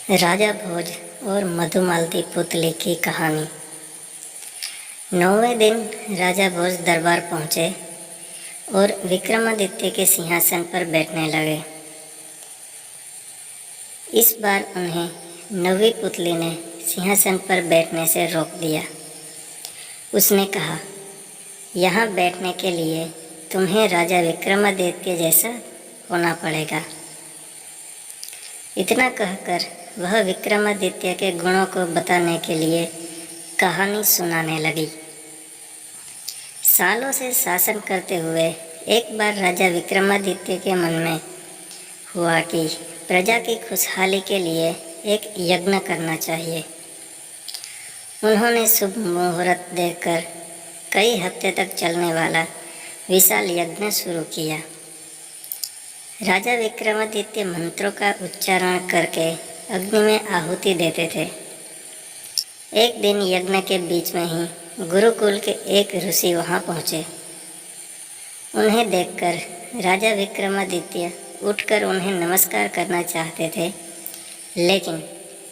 राजा भोज और मधुमालती पुतली की कहानी। 9वें दिन राजा भोज दरबार पहुँचे और विक्रमादित्य के सिंहासन पर बैठने लगे। इस बार उन्हें 9वीं पुतली ने सिंहासन पर बैठने से रोक दिया। उसने कहा, यहाँ बैठने के लिए तुम्हें राजा विक्रमादित्य जैसा होना पड़ेगा। इतना कहकर वह विक्रमादित्य के गुणों को बताने के लिए कहानी सुनाने लगी। सालों से शासन करते हुए एक बार राजा विक्रमादित्य के मन में हुआ कि प्रजा की खुशहाली के लिए एक यज्ञ करना चाहिए। उन्होंने शुभ मुहूर्त देखकर कई हफ्ते तक चलने वाला विशाल यज्ञ शुरू किया। राजा विक्रमादित्य मंत्रों का उच्चारण करके अग्नि में आहुति देते थे। एक दिन यज्ञ के बीच में ही गुरुकुल के एक ऋषि वहां पहुंचे। उन्हें देखकर राजा विक्रमादित्य उठकर उन्हें नमस्कार करना चाहते थे, लेकिन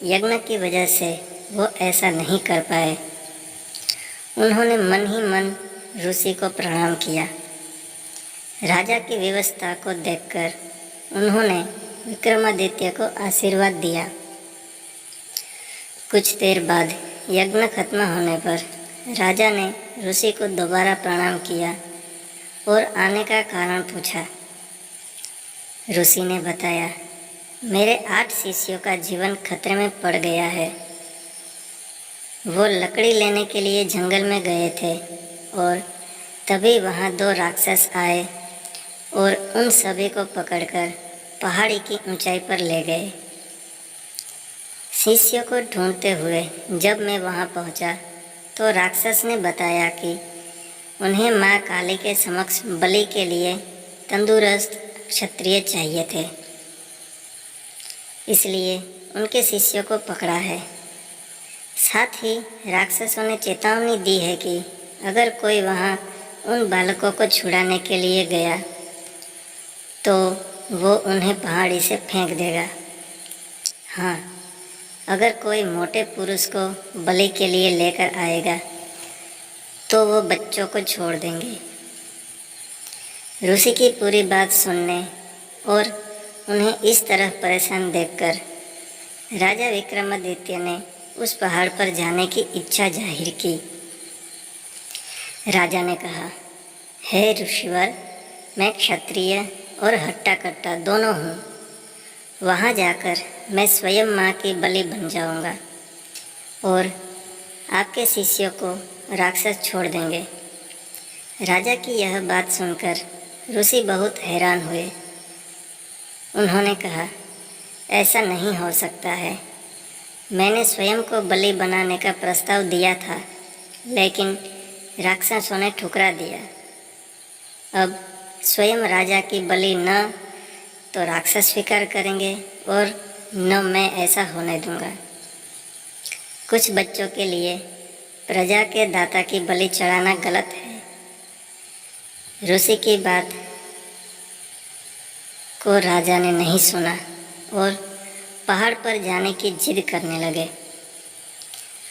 यज्ञ की वजह से वो ऐसा नहीं कर पाए। उन्होंने मन ही मन ऋषि को प्रणाम किया। राजा की व्यवस्था को देखकर उन्होंने विक्रमादित्य को आशीर्वाद दिया। कुछ देर बाद यज्ञ खत्म होने पर राजा ने ऋषि को दोबारा प्रणाम किया और आने का कारण पूछा। ऋषि ने बताया, मेरे 8 शिष्यों का जीवन खतरे में पड़ गया है। वो लकड़ी लेने के लिए जंगल में गए थे और तभी वहाँ 2 राक्षस आए और उन सभी को पकड़कर पहाड़ी की ऊंचाई पर ले गए। शिष्यों को ढूंढते हुए जब मैं वहां पहुंचा तो राक्षस ने बताया कि उन्हें मां काली के समक्ष बलि के लिए तंदुरुस्त क्षत्रिय चाहिए थे, इसलिए उनके शिष्यों को पकड़ा है। साथ ही राक्षसों ने चेतावनी दी है कि अगर कोई वहां उन बालकों को छुड़ाने के लिए गया तो वो उन्हें पहाड़ी से फेंक देगा। हाँ, अगर कोई मोटे पुरुष को बलि के लिए लेकर आएगा तो वो बच्चों को छोड़ देंगे। ऋषि की पूरी बात सुनने और उन्हें इस तरह परेशान देखकर राजा विक्रमादित्य ने उस पहाड़ पर जाने की इच्छा जाहिर की। राजा ने कहा, हे ऋषिवर, मैं क्षत्रिय और हट्टा कट्टा दोनों हूँ। वहाँ जाकर मैं स्वयं माँ की बलि बन जाऊँगा और आपके शिष्यों को राक्षस छोड़ देंगे। राजा की यह बात सुनकर ऋषि बहुत हैरान हुए। उन्होंने कहा, ऐसा नहीं हो सकता है। मैंने स्वयं को बलि बनाने का प्रस्ताव दिया था, लेकिन राक्षसों ने ठुकरा दिया। अब स्वयं राजा की बलि न तो राक्षस स्वीकार करेंगे और न मैं ऐसा होने दूंगा। कुछ बच्चों के लिए प्रजा के दाता की बलि चढ़ाना गलत है। ऋषि की बात को राजा ने नहीं सुना और पहाड़ पर जाने की जिद करने लगे।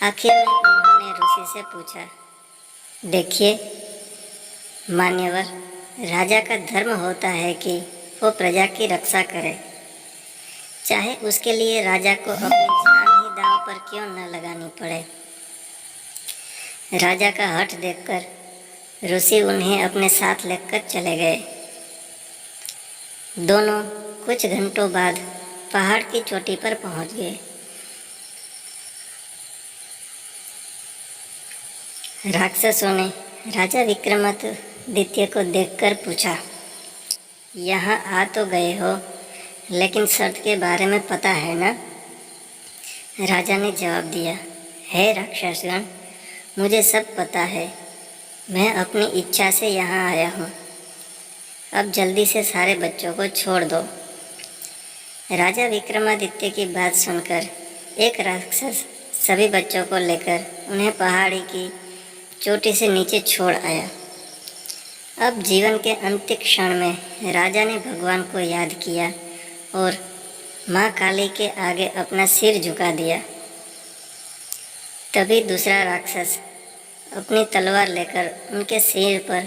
आखिर में उन्होंने ऋषि से पूछा, देखिए मान्यवर, राजा का धर्म होता है कि वो प्रजा की रक्षा करे, चाहे उसके लिए राजा को अपनी जान ही दांव पर क्यों न लगानी पड़े। राजा का हठ देखकर ऋषि उन्हें अपने साथ लेकर चले गए। दोनों कुछ घंटों बाद पहाड़ की चोटी पर पहुंच गए। राक्षसों ने राजा विक्रमादित्य को देखकर पूछा, यहाँ आ तो गए हो, लेकिन शर्त के बारे में पता है ना? राजा ने जवाब दिया, हे राक्षसगण, मुझे सब पता है। मैं अपनी इच्छा से यहाँ आया हूँ। अब जल्दी से सारे बच्चों को छोड़ दो। राजा विक्रमादित्य की बात सुनकर एक राक्षस सभी बच्चों को लेकर उन्हें पहाड़ी की चोटी से नीचे छोड़ आया। अब जीवन के अंतिम क्षण में राजा ने भगवान को याद किया और माँ काली के आगे अपना सिर झुका दिया। तभी दूसरा राक्षस अपनी तलवार लेकर उनके सिर पर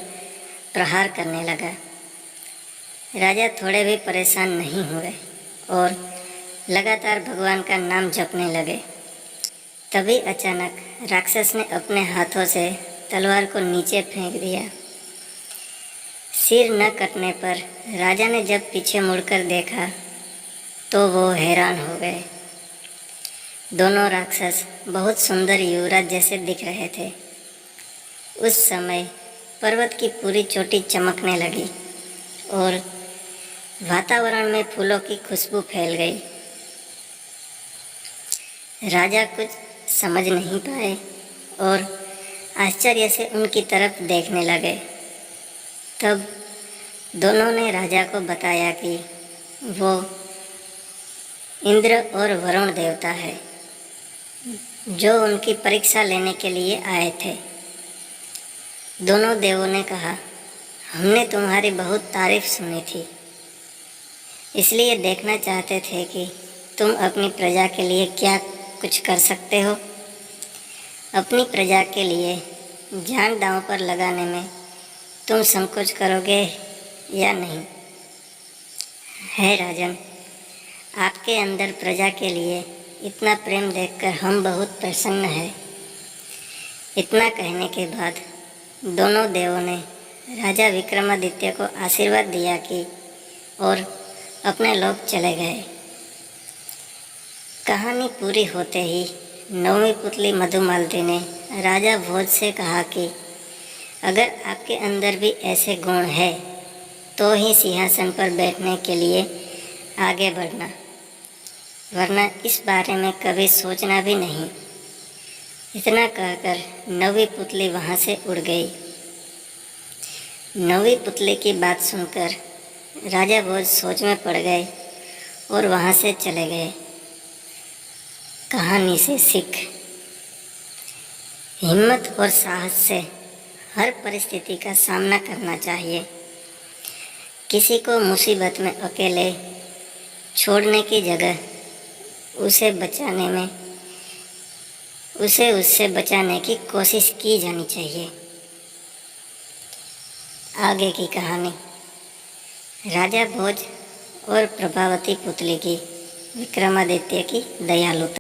प्रहार करने लगा। राजा थोड़े भी परेशान नहीं हुए और लगातार भगवान का नाम जपने लगे। तभी अचानक राक्षस ने अपने हाथों से तलवार को नीचे फेंक दिया। सिर न कटने पर राजा ने जब पीछे मुड़कर देखा तो वो हैरान हो गए। दोनों राक्षस बहुत सुंदर युवराज जैसे दिख रहे थे। उस समय पर्वत की पूरी चोटी चमकने लगी और वातावरण में फूलों की खुशबू फैल गई। राजा कुछ समझ नहीं पाए और आश्चर्य से उनकी तरफ देखने लगे। तब दोनों ने राजा को बताया कि वो इंद्र और वरुण देवता है जो उनकी परीक्षा लेने के लिए आए थे। दोनों देवों ने कहा, हमने तुम्हारी बहुत तारीफ सुनी थी, इसलिए देखना चाहते थे कि तुम अपनी प्रजा के लिए क्या कुछ कर सकते हो। अपनी प्रजा के लिए जान दांव पर लगाने में तुम संकोच करोगे या नहीं? है राजन, आपके अंदर प्रजा के लिए इतना प्रेम देखकर हम बहुत प्रसन्न हैं। इतना कहने के बाद दोनों देवों ने राजा विक्रमादित्य को आशीर्वाद दिया कि और अपने लोग चले गए। कहानी पूरी होते ही नौवीं पुतली मधुमालती ने राजा भोज से कहा कि अगर आपके अंदर भी ऐसे गुण है तो ही सिंहासन पर बैठने के लिए आगे बढ़ना, वरना इस बारे में कभी सोचना भी नहीं। इतना कहकर नौवीं पुतली वहाँ से उड़ गई। नौवीं पुतली की बात सुनकर राजा भोज सोच में पड़ गए और वहाँ से चले गए। कहानी से सीख, हिम्मत और साहस से हर परिस्थिति का सामना करना चाहिए। किसी को मुसीबत में अकेले छोड़ने की जगह उसे उससे बचाने की कोशिश की जानी चाहिए। आगे की कहानी राजा भोज और प्रभावती पुतली की विक्रमादित्य की दयालुता।